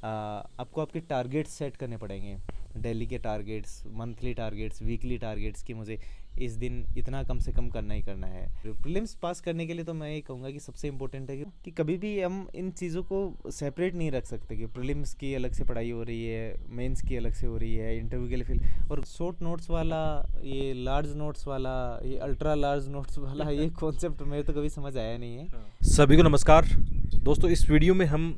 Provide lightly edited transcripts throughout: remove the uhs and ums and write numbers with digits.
आपको आपके targets set करने पड़ेंगे। डेली के targets, monthly targets, weekly targets कि मुझे इस दिन इतना कम से कम करना ही करना है। प्रीलिम्स पास करने के लिए तो मैं ये कहूँगा कि सबसे इम्पोर्टेंट है कि कभी भी हम इन चीज़ों को सेपरेट नहीं रख सकते कि प्रीलिम्स की अलग से पढ़ाई हो रही है, मेंस की अलग से हो रही है, इंटरव्यू के लिए फिर और शॉर्ट नोट्स वाला, ये लार्ज नोट्स वाला, ये अल्ट्रा लार्ज नोट्स वाला ये कॉन्सेप्ट मेरे तो कभी समझ आया नहीं है। सभी को नमस्कार दोस्तों। इस वीडियो में हम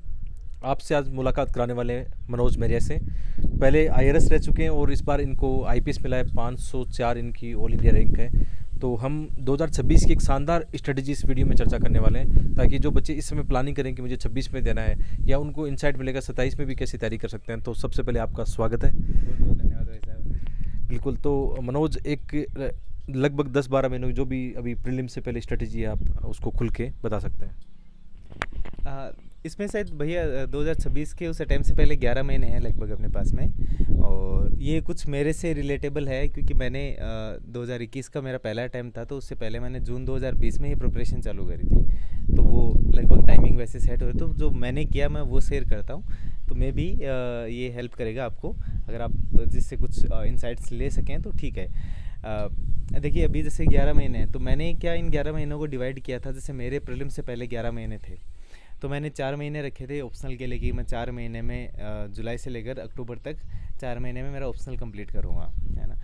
आपसे आज मुलाकात कराने वाले हैं मनोज मेरिया से। पहले आईआरएस रह चुके हैं और इस बार इनको आईपीएस मिला है। 504 इनकी ऑल इंडिया रैंक है। तो हम 2026 की एक शानदार स्ट्रेटजी इस वीडियो में चर्चा करने वाले हैं, ताकि जो बच्चे इस समय प्लानिंग करें कि मुझे 26 में देना है या उनको इंसाइट मिलेगा 27 में भी कैसे तैयारी कर सकते हैं। तो सबसे पहले आपका स्वागत है। बहुत बहुत धन्यवाद भाई साहब। बिल्कुल। तो मनोज, एक लगभग 10-12 महीनों जो भी अभी प्रीलिम से पहले स्ट्रेटजी है, आप उसको खुल के बता सकते हैं। इसमें शायद भैया 2026 के उस टाइम से पहले 11 महीने हैं लगभग अपने पास में, और ये कुछ मेरे से रिलेटेबल है क्योंकि मैंने 2021 का मेरा पहला टाइम था, तो उससे पहले मैंने जून 2020 में ही प्रिपरेशन चालू करी थी। तो वो लगभग टाइमिंग वैसे सेट हुए, तो जो मैंने किया मैं वो शेयर करता हूँ। तो मे भी ये हेल्प करेगा आपको, अगर आप जिससे कुछ इंसाइट्स ले सकें तो ठीक है। देखिए अभी जैसे 11 महीने हैं, तो मैंने क्या इन 11 महीनों को डिवाइड किया था। जैसे मेरे प्रीलिम से पहले 11 महीने थे, तो मैंने 4 महीने रखे थे ऑप्शनल के लिए कि मैं 4 महीने में जुलाई से लेकर अक्टूबर तक 4 महीने में मेरा ऑप्शनल कंप्लीट करूँगा, है ना।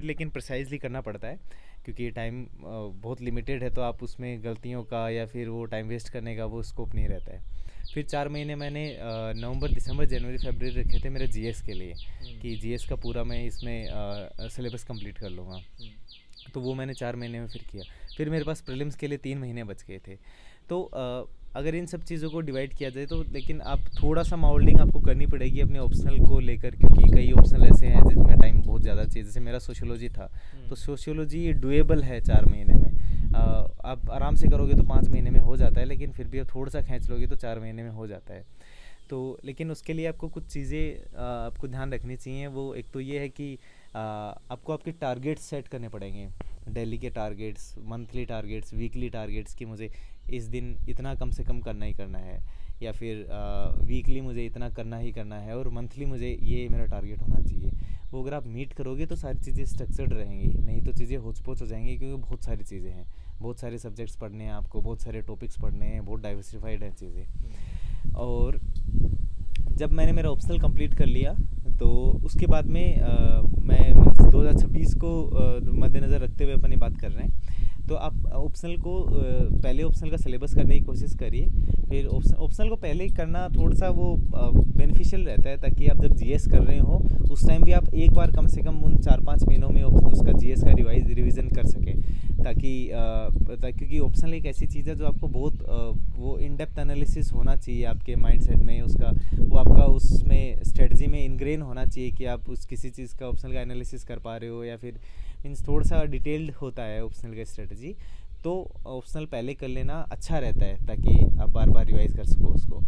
लेकिन प्रिसाइजली करना पड़ता है क्योंकि टाइम बहुत लिमिटेड है, तो आप उसमें गलतियों का या फिर वो टाइम वेस्ट करने का वो स्कोप नहीं रहता है। फिर 4 महीने मैंने नवंबर, दिसंबर, जनवरी, फरवरी रखे थे मेरे जीएस के लिए कि जीएस का पूरा मैं इसमें सिलेबस कंप्लीट कर लूँगा। तो वो मैंने 4 महीने में फिर किया। फिर मेरे पास प्रीलिम्स के लिए 3 महीने बच गए थे। तो अगर इन सब चीज़ों को डिवाइड किया जाए तो, लेकिन आप थोड़ा सा मॉल्डिंग आपको करनी पड़ेगी अपने ऑप्शनल को लेकर, क्योंकि कई ऑप्शनल ऐसे हैं जिसमें टाइम बहुत ज़्यादा चाहिए। जैसे मेरा सोशियोलॉजी था, तो सोशियोलॉजी डुएबल है 4 महीने में। आप आराम से करोगे तो 5 महीने में हो जाता है, लेकिन फिर भी आप थोड़ा सा खींच लोगे तो 4 महीने में हो जाता है। तो लेकिन उसके लिए आपको कुछ चीज़ें आपको ध्यान रखनी चाहिए। वो एक तो ये है कि आपको आपके टारगेट्स सेट करने पड़ेंगे। डेली के targets, monthly targets, weekly targets कि मुझे इस दिन इतना कम से कम करना ही करना है, या फिर वीकली मुझे इतना करना ही करना है, और मंथली मुझे ये मेरा टारगेट होना चाहिए। वो अगर आप मीट करोगे तो सारी चीज़ें स्ट्रक्चर्ड रहेंगी, नहीं तो चीज़ें होच पोच हो जाएंगी, क्योंकि बहुत सारी चीज़ें हैं, बहुत सारे सब्जेक्ट्स पढ़ने हैं आपको, बहुत सारे टॉपिक्स पढ़ने हैं, बहुत डाइवर्सिफाइड हैं चीज़ें। और जब मैंने मेरा ऑप्शनल कंप्लीट कर लिया, तो उसके बाद में मैं 2026 को मद्देनज़र रखते हुए अपनी बात कर रहे हैं। तो आप ऑप्शनल को पहले ऑप्शनल का सिलेबस करने की कोशिश करिए। फिर ऑप्शनल को पहले ही करना थोड़ा सा वो बेनिफिशियल रहता है, ताकि आप जब जीएस कर रहे हो उस टाइम भी आप एक बार कम से कम उन 4-5 महीनों में उसका जीएस का रिवीजन कर सकें, ताकि क्योंकि ऑप्शनल एक ऐसी चीज़ है जो आपको बहुत वो इन डेप्थ एनालिसिस होना चाहिए आपके माइंडसेट में, उसका वो आपका उसमें स्ट्रेटजी में इनग्रेन होना चाहिए कि आप उस किसी चीज़ का ऑप्शनल का एनालिसिस कर पा रहे हो, या फिर मीन्स थोड़ा सा डिटेल्ड होता है ऑप्शनल का स्ट्रेटजी। तो ऑप्शनल पहले कर लेना अच्छा रहता है, ताकि आप बार बार रिवाइज कर सको उसको।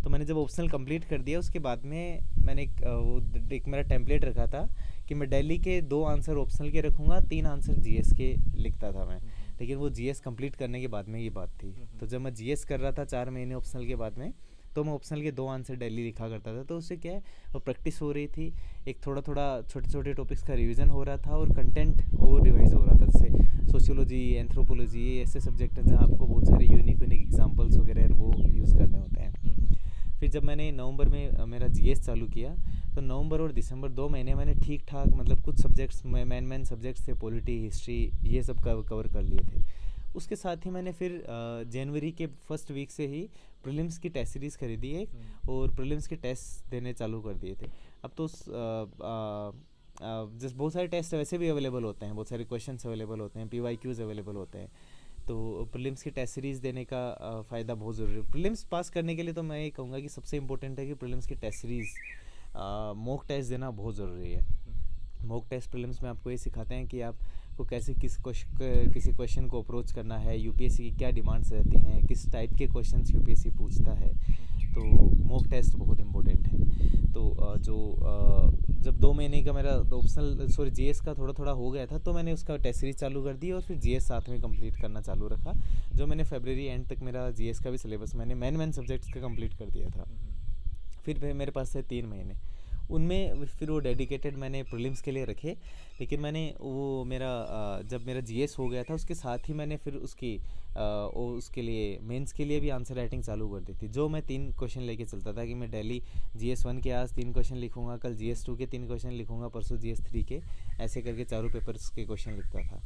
तो मैंने जब ऑप्शनल कंप्लीट कर दिया, उसके बाद में मैंने एक मेरा टेम्पलेट रखा था कि मैं डेली के 2 आंसर ऑप्शनल के रखूँगा, 3 आंसर जीएस के लिखता था मैं। लेकिन वो जीएस कंप्लीट करने के बाद में ये बात थी। तो जब मैं जीएस कर रहा था 4 महीने ऑप्शनल के बाद में, तो मैं ऑप्शनल के 2 आंसर डेली लिखा करता था। तो उससे क्या है, वो प्रैक्टिस हो रही थी, एक थोड़ा थोड़ा छोटे छोटे टॉपिक्स का रिवीजन हो रहा था, और कंटेंट और रिवाइज हो रहा था। जैसे सोशियोलॉजी, एंथ्रोपोलॉजी, ये ऐसे सब्जेक्ट हैं जहाँ आपको बहुत सारे यूनिक एग्जाम्पल्स वगैरह वो यूज़ करने होते हैं। फिर जब मैंने नवंबर में मेरा जीएस चालू किया, तो नवंबर और दिसंबर 2 महीने मैंने ठीक ठाक, मतलब कुछ सब्जेक्ट्स मेन सब्जेक्ट्स थे, पॉलिटी, हिस्ट्री, ये सब कवर कर लिए थे। उसके साथ ही मैंने फिर जनवरी के फर्स्ट वीक से ही प्रीलिम्स की टेस्ट सीरीज़ खरीदी एक, और प्रीलिम्स के टेस्ट देने चालू कर दिए थे। अब तो जैसे बहुत सारे टेस्ट वैसे भी अवेलेबल होते हैं, बहुत सारे क्वेश्चंस अवेलेबल होते हैं, पीवाईक्यूज़ अवेलेबल होते हैं। तो प्रीलिम्स की टेस्ट सीरीज़ देने का फ़ायदा बहुत ज़रूरी है। प्रीलिम्स पास करने के लिए तो मैं ये कहूँगा कि सबसे इम्पोर्टेंट है कि प्रीलिम्स की टेस्ट सीरीज़, मॉक टेस्ट देना बहुत ज़रूरी है। मॉक टेस्ट प्रीलिम्स में आपको ये सिखाते हैं कि आपको कैसे किसी क्वेश्चन को अप्रोच करना है, यूपीएससी की क्या डिमांड्स रहती हैं, किस टाइप के क्वेश्चंस यूपीएससी पूछता है। तो मॉक टेस्ट बहुत इंपॉर्टेंट है। तो जब 2 महीने का मेरा ऑप्शनल जीएस का थोड़ा थोड़ा हो गया था, तो मैंने उसका टेस्ट सीरीज चालू कर दी, और फिर जीएस साथ में कंप्लीट करना चालू रखा। जो मैंने फरवरी एंड तक मेरा जीएस का भी सिलेबस मैंने मेन सब्जेक्ट्स का कंप्लीट कर दिया था। फिर मेरे पास थे 3 महीने, उनमें फिर वो डेडिकेटेड मैंने प्रीलिम्स के लिए रखे। लेकिन मैंने वो मेरा जब मेरा जीएस हो गया था उसके साथ ही मैंने फिर उसके लिए मेंस के लिए भी आंसर राइटिंग चालू कर दी थी, जो मैं 3 क्वेश्चन लेके चलता था कि मैं डेली जीएस 1 के आज 3 क्वेश्चन लिखूंगा, कल जीएस 2 के 3 क्वेश्चन लिखूंगा, परसों जीएस 3 के, ऐसे करके चारों पेपर्स के क्वेश्चन लिखता था।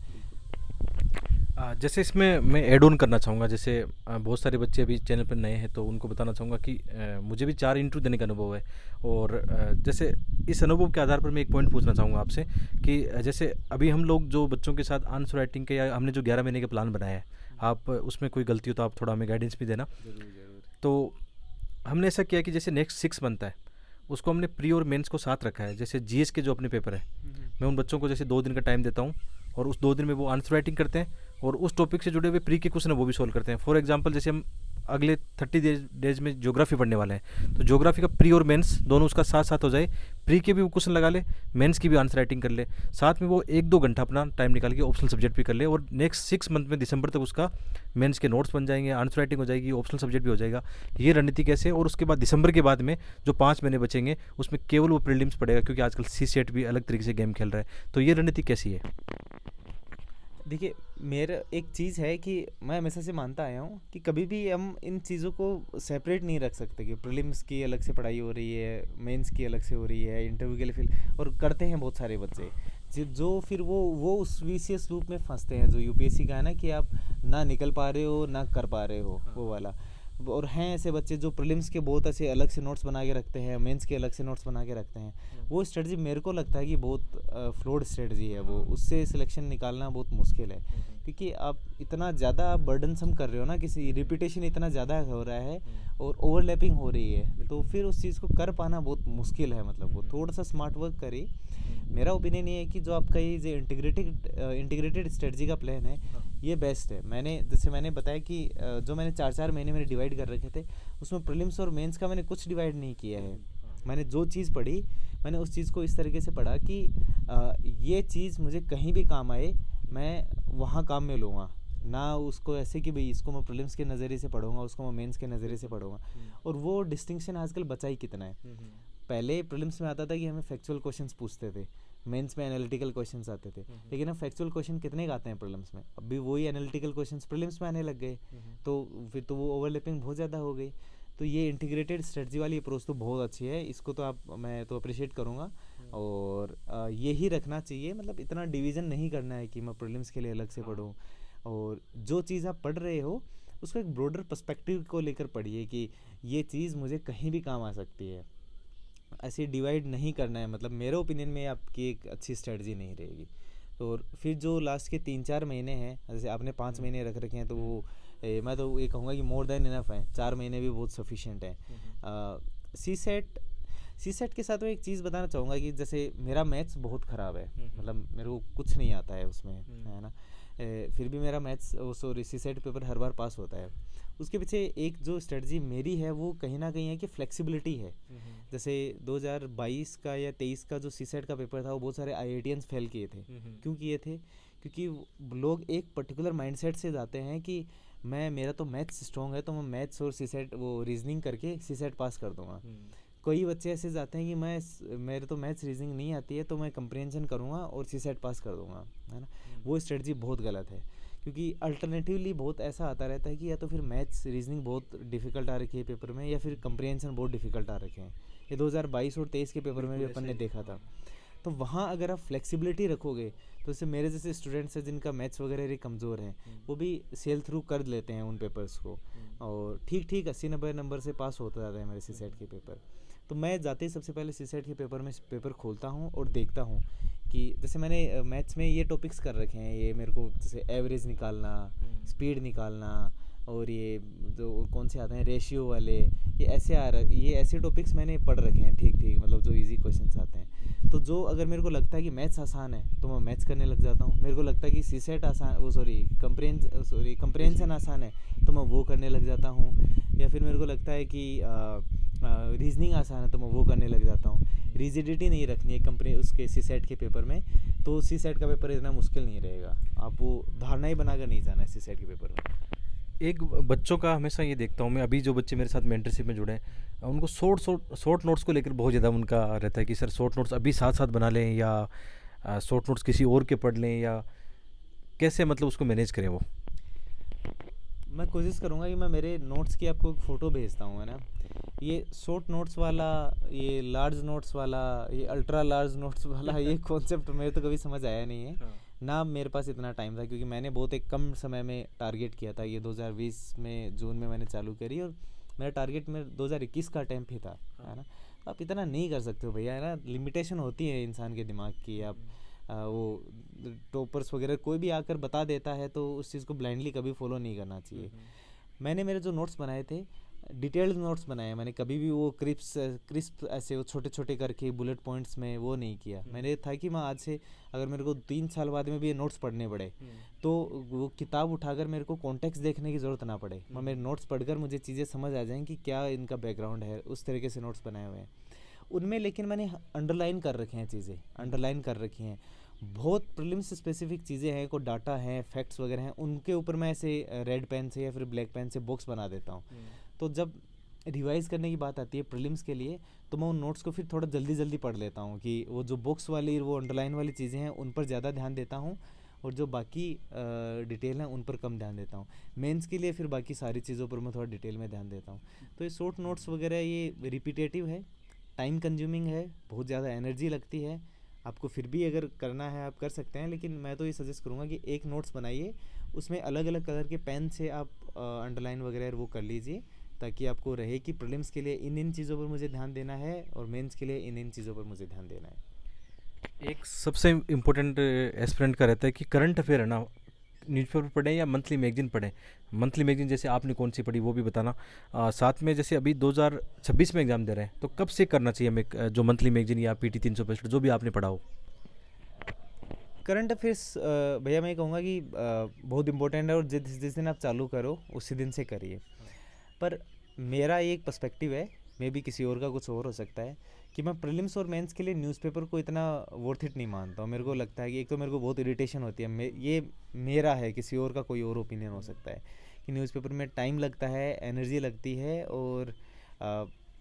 जैसे इसमें मैं ऐड ऑन करना चाहूँगा, जैसे बहुत सारे बच्चे अभी चैनल पर नए हैं तो उनको बताना चाहूँगा कि मुझे भी 4 इंटरव्यू देने का अनुभव है। और जैसे इस अनुभव के आधार पर मैं एक पॉइंट पूछना चाहूँगा आपसे कि जैसे अभी हम लोग जो बच्चों के साथ आंसर राइटिंग के, या हमने जो 11 महीने का प्लान बनाया है, आप उसमें कोई गलती हो तो आप थोड़ा हमें गाइडेंस भी देना। ज़रूर। तो हमने ऐसा किया कि जैसे नेक्स्ट 6 मंथ है उसको हमने प्री और मेंस को साथ रखा है। जैसे जीएस के जो अपने पेपर है, मैं उन बच्चों को जैसे 2 दिन का टाइम देता हूँ और उस 2 दिन में वो आंसर राइटिंग करते हैं और उस टॉपिक से जुड़े हुए प्री के क्वेश्चन है वो भी सॉल्व करते हैं। फॉर एग्जांपल जैसे हम अगले 30 डेज में ज्योग्राफी पढ़ने वाले हैं, तो ज्योग्राफी का प्री और मेंस दोनों उसका साथ साथ हो जाए, प्री के भी वो क्वेश्चन लगा ले, मेंस की भी आंसर राइटिंग कर ले, साथ में वो 1-2 घंटा अपना टाइम निकाल के ऑप्शनल सब्जेक्ट भी कर ले, और नेक्स्ट 6 मंथ में दिसंबर तक उसका मेंस के नोट्स बन जाएंगे, आंसर राइटिंग हो जाएगी, ऑप्शनल सब्जेक्ट भी हो जाएगा। ये रणनीति कैसे, और उसके बाद दिसंबर के बाद में जो 5 महीने बचेंगे उसमें केवल वो प्रीलिम्स पड़ेगा, क्योंकि आजकल सीसेट भी अलग तरीके से गेम खेल रहा है। तो ये रणनीति कैसी है? देखिए, मेरा एक चीज़ है कि मैं हमेशा से मानता आया हूँ कि कभी भी हम इन चीज़ों को सेपरेट नहीं रख सकते कि प्रीलिम्स की अलग से पढ़ाई हो रही है, मेंस की अलग से हो रही है, इंटरव्यू के लिए फिर और करते हैं बहुत सारे बच्चे जो फिर वो उस विशेष लूप में फंसते हैं जो यूपीएससी का है ना, कि आप ना निकल पा रहे हो ना कर पा रहे हो वो वाला। और हैं ऐसे बच्चे जो प्रीलिम्स के बहुत ऐसे अलग से नोट्स बना के रखते हैं, मेंस के अलग से नोट्स बना के रखते हैं। वो स्ट्रेटजी मेरे को लगता है कि बहुत फ्लॉड स्ट्रेटजी है वो, उससे सिलेक्शन निकालना बहुत मुश्किल है, क्योंकि आप इतना ज़्यादा बर्डनसम कर रहे हो ना, किसी रिपीटेशन इतना ज़्यादा हो रहा है और ओवरलैपिंग हो रही है, तो फिर उस चीज़ को कर पाना बहुत मुश्किल है। मतलब वो थोड़ा सा स्मार्ट वर्क करे। मेरा ओपिनियन ये है कि जो आपका ये जो इंटीग्रेटेड स्ट्रेटजी का प्लान है ये बेस्ट है। जैसे मैंने बताया कि जो मैंने 4-4 महीने मेरे डिवाइड कर रखे थे, उसमें प्रीलिम्स और मेंस का मैंने कुछ डिवाइड नहीं किया है। मैंने जो चीज़ पढ़ी, मैंने उस चीज़ को इस तरीके से पढ़ा कि ये चीज़ मुझे कहीं भी काम आए, मैं वहाँ काम में लूँगा, ना उसको ऐसे कि भाई इसको मैं प्रीलिम्स के नज़रिए से पढ़ूंगा, उसको मैं मेंस के नज़रिए से पढ़ूंगा। और वो डिस्टिंक्शन आजकल बचा ही कितना है। पहले प्रीलिम्स में आता था कि हमें फैक्चुअल क्वेश्चंस पूछते थे, मेंस में एनालिटिकल क्वेश्चंस आते थे, लेकिन अब फैक्चुअल क्वेश्चन कितने का आते हैं प्रीलिम्स में, अभी वही एनालिटिकल क्वेश्चंस प्रीलिम्स में आने लग गए, तो फिर तो वो ओवरलैपिंग बहुत ज़्यादा हो गई। तो ये इंटीग्रेटेड स्ट्रेटजी वाली अप्रोच तो बहुत अच्छी है, इसको तो मैं तो अप्रिशिएट करूँगा। और यही रखना चाहिए, मतलब इतना डिवीज़न नहीं करना है कि मैं प्रीलिम्स के लिए अलग से पढ़ूँ, और जो चीज़ आप पढ़ रहे हो उसको एक ब्रॉडर पर्सपेक्टिव को लेकर पढ़िए कि ये चीज़ मुझे कहीं भी काम आ सकती है। ऐसे डिवाइड नहीं करना है, मतलब मेरे ओपिनियन में आपकी एक अच्छी स्ट्रेटजी नहीं रहेगी। तो फिर जो लास्ट के 3-4 महीने हैं, जैसे आपने 5 महीने रख रखे हैं, तो वो मैं तो ये कहूँगा कि मोर देन इनफ है, 4 महीने भी बहुत सफिशिएंट है। सी सेट के साथ मैं एक चीज़ बताना चाहूँगा कि जैसे मेरा मैथ्स बहुत ख़राब है, मतलब मेरे को कुछ नहीं आता है उसमें, है ना। फिर भी मेरा मैथ्स सी सेट पेपर हर बार पास होता है। उसके पीछे एक जो स्ट्रेटजी मेरी है वो कहीं ना कहीं है कि फ्लेक्सिबिलिटी है। जैसे 2022 का या 23 का जो सी सेट का पेपर था, वो बहुत सारे IITians फेल किए थे। क्यों किए थे? क्योंकि लोग एक पर्टिकुलर माइंडसेट से जाते हैं कि मेरा तो मैथ्स स्ट्रॉन्ग है, तो मैं मैथ्स और सी सेट वो रीजनिंग करके सी सेट पास कर दूंगा। कई बच्चे ऐसे जाते हैं कि मेरे तो मैथ्स रीजनिंग नहीं आती है, तो मैं कंप्रीहेंशन करूँगा और सी सेट पास कर दूंगा, है ना। वो स्ट्रेटजी बहुत गलत है, क्योंकि अल्टरनेटिवली बहुत ऐसा आता रहता है कि या तो फिर मैथ्स रीजनिंग बहुत डिफिकल्ट आ रखी है पेपर में, या फिर कंप्रीहेंशन बहुत डिफिकल्ट आ रखे हैं। ये 2022 और 23 के पेपर में भी अपन ने देखा था। तो वहाँ अगर आप फ्लेक्सिबिलिटी रखोगे, तो जैसे मेरे जैसे स्टूडेंट्स हैं जिनका मैथ्स वगैरह कमज़ोर हैं, वो भी सेल थ्रू कर लेते हैं उन पेपर्स को, और ठीक 80-90 नंबर से पास होता जाता है मेरे सी सेट के पेपर। तो मैं जाते ही सबसे पहले सी सेट के पेपर खोलता हूँ और देखता हूँ कि जैसे मैंने मैथ्स में ये टॉपिक्स कर रखे हैं, ये मेरे को जैसे एवरेज निकालना, स्पीड निकालना, और ये जो कौन से आते हैं रेशियो वाले, ये ऐसे टॉपिक्स मैंने पढ़ रखे हैं, ठीक मतलब जो इजी क्वेश्चंस आते हैं। तो जो अगर मेरे को लगता है कि मैथ्स आसान है तो मैं मैथ्स करने लग जाता हूँ, मेरे को लगता है कि सी सेट कंप्रेंशन आसान है तो मैं वो करने लग जाता हूँ, या फिर मेरे को लगता है कि रीजनिंग आसान है तो मैं वो करने लग जाता हूँ। रिजिडिटी नहीं रखनी है उसके सी सेट के पेपर में, तो सी सेट का पेपर इतना मुश्किल नहीं रहेगा। आप वो धारणा ही बनाकर नहीं जाना है सी सेट के पेपर में। एक बच्चों का हमेशा ये देखता हूँ मैं, अभी जो बच्चे मेरे साथ मेंटरशिप में जुड़े हैं, उनको शॉर्ट नोट्स को लेकर बहुत ज़्यादा उनका रहता है कि सर शॉर्ट नोट्स अभी साथ साथ बना लें या शॉर्ट नोट्स किसी और के पढ़ लें, या कैसे मतलब उसको मैनेज करें वो? मैं कोशिश करूँगा कि मैं मेरे नोट्स की आपको एक फ़ोटो भेजता हूँ, है ना। ये शॉर्ट नोट्स वाला, ये लार्ज नोट्स वाला, ये अल्ट्रा लार्ज नोट्स वाला ये कॉन्सेप्ट मेरे तो कभी समझ आया नहीं है। हाँ। ना मेरे पास इतना टाइम था, क्योंकि मैंने बहुत एक कम समय में टारगेट किया था। ये 2020 में जून में मैंने चालू करी, और मेरा टारगेट में 2021 का अटेम्प्ट ही था, है ना। तो आप इतना नहीं कर सकते हो भैया, है ना। लिमिटेशन होती है इंसान के दिमाग की। आप वो टॉपर्स वगैरह कोई भी आकर बता देता है तो उस चीज़ को ब्लाइंडली कभी फॉलो नहीं करना चाहिए। मैंने मेरे जो नोट्स बनाए थे, डिटेल्ड नोट्स बनाए मैंने, कभी भी वो क्रिस्प ऐसे वो छोटे छोटे करके बुलेट पॉइंट्स में वो नहीं किया। मैंने था कि मैं आज से अगर मेरे को 3 साल बाद में भी ये नोट्स पढ़ने पड़े तो वो किताब उठाकर मेरे को कॉन्टेक्स्ट देखने की ज़रूरत ना पड़े, मैं मेरे नोट्स पढ़कर मुझे चीज़ें समझ आ जाएं कि क्या इनका बैकग्राउंड है। उस तरीके से नोट्स बनाए हुए हैं उनमें, लेकिन मैंने अंडरलाइन कर रखे हैं, चीज़ें अंडरलाइन कर रखी हैं। बहुत प्रीलिम्स स्पेसिफिक चीज़ें हैं, को डाटा हैं, फैक्ट्स वगैरह हैं, उनके ऊपर मैं ऐसे रेड पेन से या फिर ब्लैक पेन से बॉक्स बना देता हूँ। तो जब रिवाइज़ करने की बात आती है प्रीलिम्स के लिए, तो मैं उन नोट्स को फिर थोड़ा जल्दी जल्दी पढ़ लेता हूँ कि वो जो बॉक्स वाली वो अंडरलाइन वाली चीज़ें हैं उन पर ज़्यादा ध्यान देता हूँ, और जो बाकी डिटेल हैं उन पर कम ध्यान देता हूँ। मेंस के लिए फिर बाकी सारी चीज़ों पर मैं थोड़ा डिटेल में ध्यान देता हूँ। तो ये शॉर्ट नोट्स वगैरह ये रिपीटेटिव है, टाइम कंज्यूमिंग है, बहुत ज़्यादा एनर्जी लगती है। आपको फिर भी अगर करना है आप कर सकते हैं, लेकिन मैं तो ये सजेस्ट करूँगा कि एक नोट्स बनाइए, उसमें अलग अलग कलर के पेन से आप अंडरलाइन वगैरह वो कर लीजिए, ताकि आपको रहे कि प्रीलिम्स के लिए इन इन चीज़ों पर मुझे ध्यान देना है और मेंस के लिए इन इन चीज़ों पर मुझे ध्यान देना है। एक सबसे इम्पोर्टेंट एस्पिरेंट का रहता है कि करंट अफेयर है ना, न्यूज़पेपर पढ़ें या मंथली मैगजीन पढ़ें। मंथली मैगजीन जैसे आपने कौन सी पढ़ी वो भी बताना। साथ में जैसे अभी 2026 में एग्ज़ाम दे रहे हैं तो कब से करना चाहिए हमें जो मंथली मैगजीन या पीटी 365 जो भी आपने पढ़ा हो? करंट अफेयर्स भैया मैं ये कहूँगा कि बहुत इंपॉर्टेंट है, और जिस जिस दिन आप चालू करो उसी दिन से करिए। पर मेरा ये एक पर्सपेक्टिव है, मे बी किसी और का कुछ और हो सकता है, कि मैं प्रीलिम्स और मेंस के लिए न्यूज़पेपर को इतना वर्थ इट नहीं मानता हूँ। मेरे को लगता है कि एक तो मेरे को बहुत इरिटेशन होती है, ये मेरा है, किसी और का कोई और ओपिनियन हो सकता है, कि न्यूज़पेपर में टाइम लगता है, एनर्जी लगती है, और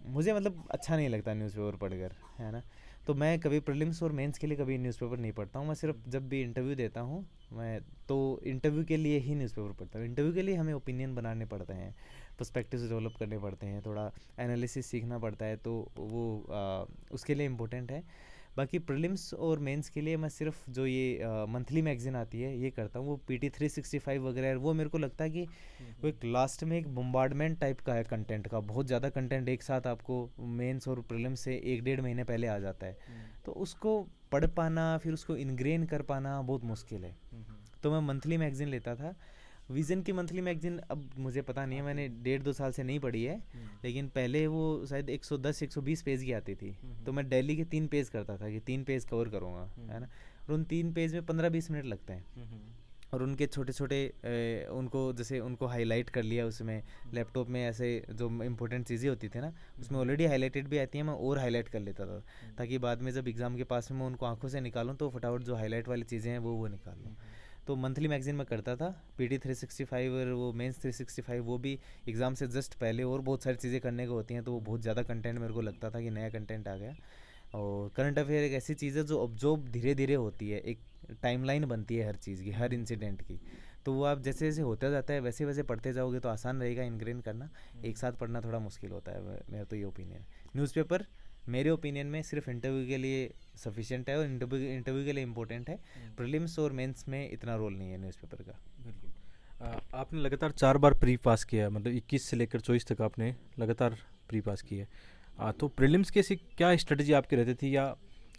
मुझे मतलब अच्छा नहीं लगता न्यूज़पेपर पढ़कर, है ना। तो मैं कभी प्रीलिम्स और मेंस के लिए कभी न्यूज़पेपर नहीं पढ़ता हूँ। मैं सिर्फ जब भी इंटरव्यू देता हूँ, मैं तो इंटरव्यू के लिए ही न्यूज़पेपर पढ़ता हूँ। इंटरव्यू के लिए हमें ओपिनियन बनाने पड़ते हैं, पर्सपेक्टिव्स डेवलप करने पड़ते हैं, थोड़ा एनालिसिस सीखना पड़ता है, तो वो उसके लिए इम्पोर्टेंट है। बाकी प्रीलिम्स और मेंस के लिए मैं सिर्फ जो ये मंथली मैगजीन आती है ये करता हूँ। वो पीटी 365 वगैरह, वो मेरे को लगता है कि वो एक लास्ट में एक बम्बार्डमेंट टाइप का है कंटेंट का, बहुत ज़्यादा कंटेंट एक साथ आपको मेंस और प्रीलिम्स से 1-1.5 महीने पहले आ जाता है, तो उसको पढ़ पाना फिर उसको इनग्रेन कर पाना बहुत मुश्किल है। तो मैं मंथली मैगजीन लेता था। विज़न की मंथली मैगजीन अब मुझे पता नहीं है, मैंने 1.5-2 साल से नहीं पढ़ी है, लेकिन पहले वो शायद 110-120 पेज की आती थी। तो मैं डेली के 3 पेज करता था कि 3 पेज कवर करूँगा, है ना। और उन 3 पेज में 15-20 मिनट लगते हैं, और उनके छोटे छोटे उनको जैसे उनको हाईलाइट कर लिया उसमें, लैपटॉप में ऐसे जो इम्पोर्टेंट चीज़ें होती थी ना उसमें ऑलरेडी हाईलाइटेड भी आती हैं, मैं और हाईलाइट कर लेता था, ताकि बाद में जब एग्ज़ाम के पास में मैं उनको आंखों से निकालूं तो फटाफट जो हाईलाइट वाली चीज़ें हैं वो निकाल लूँ। तो मंथली मैगजीन में करता था। पीटी 365 और वो मेंस 365 वो भी एग्ज़ाम से जस्ट पहले, और बहुत सारी चीज़ें करने को होती हैं, तो वो बहुत ज़्यादा कंटेंट मेरे को लगता था कि नया कंटेंट आ गया। और करंट अफेयर एक ऐसी चीज़ है जो ऑब्जॉर्व धीरे धीरे होती है, एक टाइमलाइन बनती है हर चीज़ की, हर इंसिडेंट की। तो वो आप जैसे जैसे होता जाता है वैसे वैसे पढ़ते जाओगे तो आसान रहेगा इनग्रेन करना। एक साथ पढ़ना थोड़ा मुश्किल होता है, मेरा तो ये ओपिनियन है। न्यूज़पेपर मेरे ओपिनियन में सिर्फ इंटरव्यू के लिए सफिशिएंट है, और इंटरव्यू के लिए इम्पोर्टेंट है। प्रीलिम्स और मेंस में इतना रोल नहीं है न्यूज़पेपर का। बिल्कुल। आपने लगातार 4 बार प्री पास किया, मतलब 21 से लेकर 24 तक आपने लगातार प्री पास किया है। तो प्रीलिम्स की ऐसी क्या स्ट्रेटजी आपकी रहती थी, या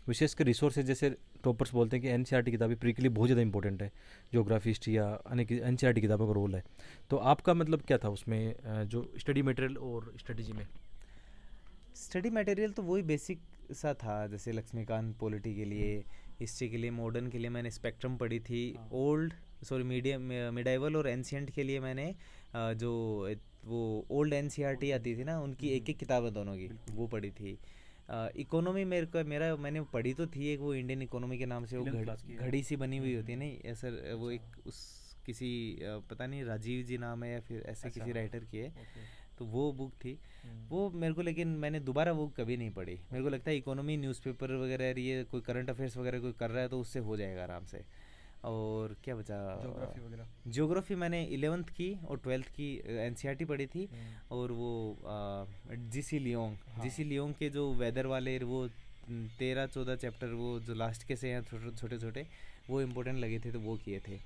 विशेषकर रिसोर्सेज जैसे टॉपर्स बोलते हैं कि एनसीईआरटी किताबें प्री के लिए बहुत ज़्यादा इंपॉर्टेंट है, ज्योग्राफी हिस्ट्री या अनेक एनसीईआरटी किताबों का रोल है। तो आपका मतलब क्या था उसमें जो स्टडी मटेरियल और स्ट्रेटजी में? स्टडी मटेरियल तो वही बेसिक सा था, जैसे लक्ष्मीकांत पॉलिटी के लिए, हिस्ट्री के लिए, मॉडर्न के लिए मैंने स्पेक्ट्रम पढ़ी थी, ओल्ड सॉरी मीडियम मिडाइवल और एंशियंट के लिए मैंने जो वो ओल्ड एनसीईआरटी आती थी ना उनकी एक एक किताब है दोनों की, वो पढ़ी थी। इकोनॉमी मैंने पढ़ी तो थी, एक वो इंडियन इकोनॉमी के नाम से वो घड़ी सी बनी हुई होती है, नहीं ऐसा वो एक उस किसी पता नहीं राजीव जी नाम है या फिर ऐसे किसी राइटर की है, तो वो बुक थी वो मेरे को, लेकिन मैंने दोबारा वो कभी नहीं पढ़ी। मेरे को लगता है इकोनॉमी न्यूज़पेपर वगैरह, ये कोई करंट अफेयर्स वगैरह कोई कर रहा है तो उससे हो जाएगा आराम से। और क्या बचा, ज्योग्राफी वगैरह। ज्योग्राफी मैंने 11th की और 12th की एनसीईआरटी पढ़ी थी। और वो जीसी लियोंग, हाँ। जीसी लियोंग के जो वेदर वाले वो 13-14 चैप्टर वो जो लास्ट के से हैं छोटे छोटे, वो इम्पोर्टेंट लगे थे तो वो किए थे।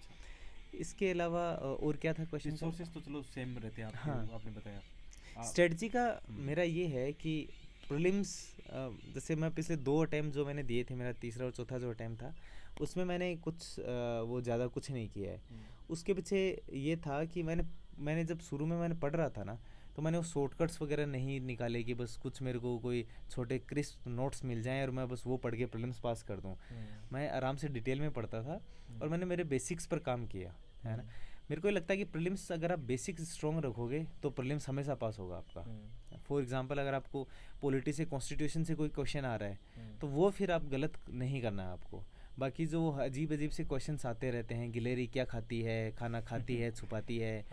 इसके अलावा और क्या था क्वेश्चन? रिसोर्सेज तो चलो सेम रहते हैं आपके, हाँ। आपने बताया। स्ट्रेटजी का मेरा ये है कि प्रीलिम्स, जैसे मैं पिछले 2 अटैम्प्ट जो मैंने दिए थे, मेरा तीसरा और चौथा जो अटैम्प्ट था उसमें मैंने कुछ वो ज़्यादा कुछ नहीं किया है। उसके पीछे ये था कि मैंने जब शुरू में मैंने पढ़ रहा था ना, तो मैंने वो शॉर्टकट्स वगैरह नहीं निकाले कि बस कुछ मेरे को कोई छोटे क्रिस्प नोट्स मिल जाएं और मैं बस वो पढ़ के प्रीलिम्स पास कर दूं। मैं आराम से डिटेल में पढ़ता था और मैंने मेरे बेसिक्स पर काम किया, है ना। मेरे को ये लगता है कि प्रीलिम्स अगर आप बेसिक्स स्ट्रॉन्ग रखोगे तो प्रीलिम्स हमेशा पास होगा आपका। फॉर एग्जांपल, अगर आपको पॉलिटी से, कॉन्स्टिट्यूशन से कोई क्वेश्चन आ रहा है तो वो फिर आप गलत नहीं करना है आपको। बाकी जो अजीब अजीब से क्वेश्चंस आते रहते हैं, गिलहरी क्या खाती है, खाना खाती है, छुपाती है,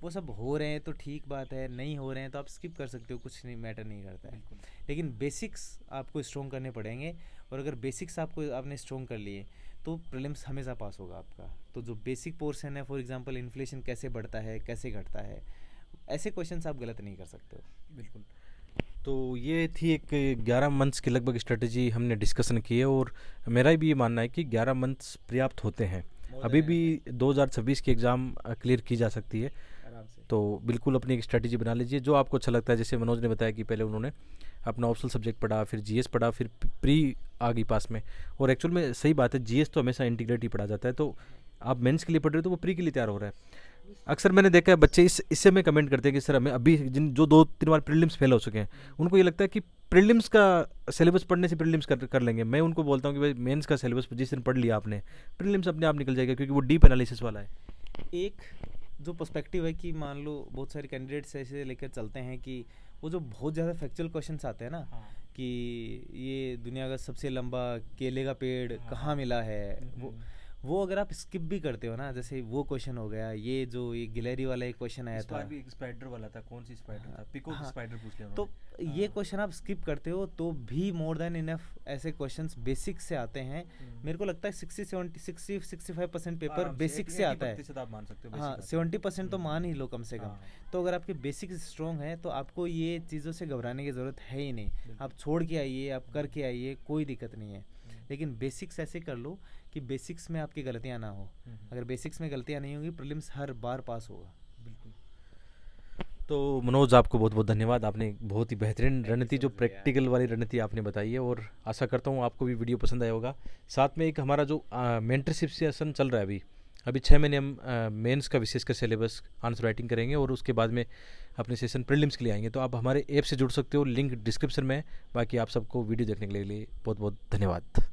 वो सब हो रहे हैं तो ठीक बात है, नहीं हो रहे हैं तो आप स्किप कर सकते हो, कुछ नहीं मैटर नहीं करता है। लेकिन बेसिक्स आपको स्ट्रॉन्ग करने पड़ेंगे, और अगर बेसिक्स आपने स्ट्रॉन्ग कर लिए तो प्रीलिम्स हमेशा पास होगा आपका। तो जो बेसिक पोर्शन है, फॉर एग्जांपल इन्फ्लेशन कैसे बढ़ता है, कैसे घटता है, ऐसे क्वेश्चंस आप गलत नहीं कर सकते हो। बिल्कुल। तो ये थी एक 11 मंथ्स की लगभग स्ट्रेटजी हमने डिस्कशन की है, और मेरा भी ये मानना है कि 11 मंथ्स पर्याप्त होते हैं। अभी भी 2026 की एग्ज़ाम क्लियर की जा सकती है, तो बिल्कुल अपनी एक स्ट्रेटजी बना लीजिए जो आपको अच्छा लगता है। जैसे मनोज ने बताया कि पहले उन्होंने अपना ऑप्शनल सब्जेक्ट पढ़ा, फिर जीएस पढ़ा, फिर प्री आ गई पास में। और एक्चुअल में सही बात है, जीएस तो हमेशा इंटीग्रेट ही पढ़ा जाता है, तो आप मेंस के लिए पढ़ रहे हो तो वो प्री के लिए तैयार हो रहा है। अक्सर मैंने देखा है बच्चे इससे में कमेंट करते हैं कि सर हमें अभी जो 2-3 बार प्रीलिम्स फेल हो चुके हैं, उनको ये लगता है कि प्रीलिम्स का सिलेबस पढ़ने से प्रीलिम्स कर लेंगे। मैं उनको बोलता हूँ कि भाई मेंस का सिलेबस जिस दिन पढ़ लिया आपने, प्रीलिम्स अपने आप निकल जाएगा, क्योंकि वो डीप एनालिसिस वाला है। एक जो पर्सपेक्टिव है कि मान लो बहुत सारे कैंडिडेट्स ऐसे लेकर चलते हैं कि वो जो बहुत ज़्यादा फैक्चुअल क्वेश्चंस आते हैं ना, कि ये दुनिया का सबसे लंबा केले का पेड़ कहाँ मिला है, वो अगर आप स्किप भी करते हो ना, जैसे वो क्वेश्चन हो गया, ये जो ये गिलहरी वाला एक क्वेश्चन आया था, भी एक स्पाइडर वाला था, कौन सी स्पाइडर था, पिकॉक स्पाइडर पूछ लिया तो ये क्वेश्चन आप स्किप करते हो तो भी मोर देन इनफ ऐसे क्वेश्चंस बेसिक से आते हैं। मेरे को लगता है 60-65% पेपर बेसिक से आता है। आप मान सकते हो। हाँ, 70% तो मान ही लो कम से कम। तो अगर आपके बेसिक स्ट्रॉन्ग है तो आपको ये चीज़ों से घबराने की ज़रूरत है ही नहीं। आप छोड़ के आइए, आप करके आइए, कोई दिक्कत नहीं है। लेकिन बेसिक्स ऐसे कर लो कि बेसिक्स में आपकी गलतियाँ ना हो। अगर बेसिक्स में गलतियाँ नहीं होंगी, प्रीलिम्स हर बार पास होगा। बिल्कुल। तो मनोज, आपको बहुत बहुत धन्यवाद। आपने बहुत ही बेहतरीन रणनीति, जो प्रैक्टिकल वाली रणनीति आपने बताई है, और आशा करता हूँ आपको भी वीडियो पसंद आया होगा। साथ में एक हमारा जो मेंटरशिप सेशन चल रहा है अभी 6 महीने हम मेंस का विशेष कर सिलेबस आंसर राइटिंग करेंगे, और उसके बाद में अपने सेशन प्रीलिम्स के लिए आएंगे। तो आप हमारे ऐप से जुड़ सकते हो, लिंक डिस्क्रिप्शन में है। बाकी आप सबको वीडियो देखने के लिए बहुत बहुत धन्यवाद।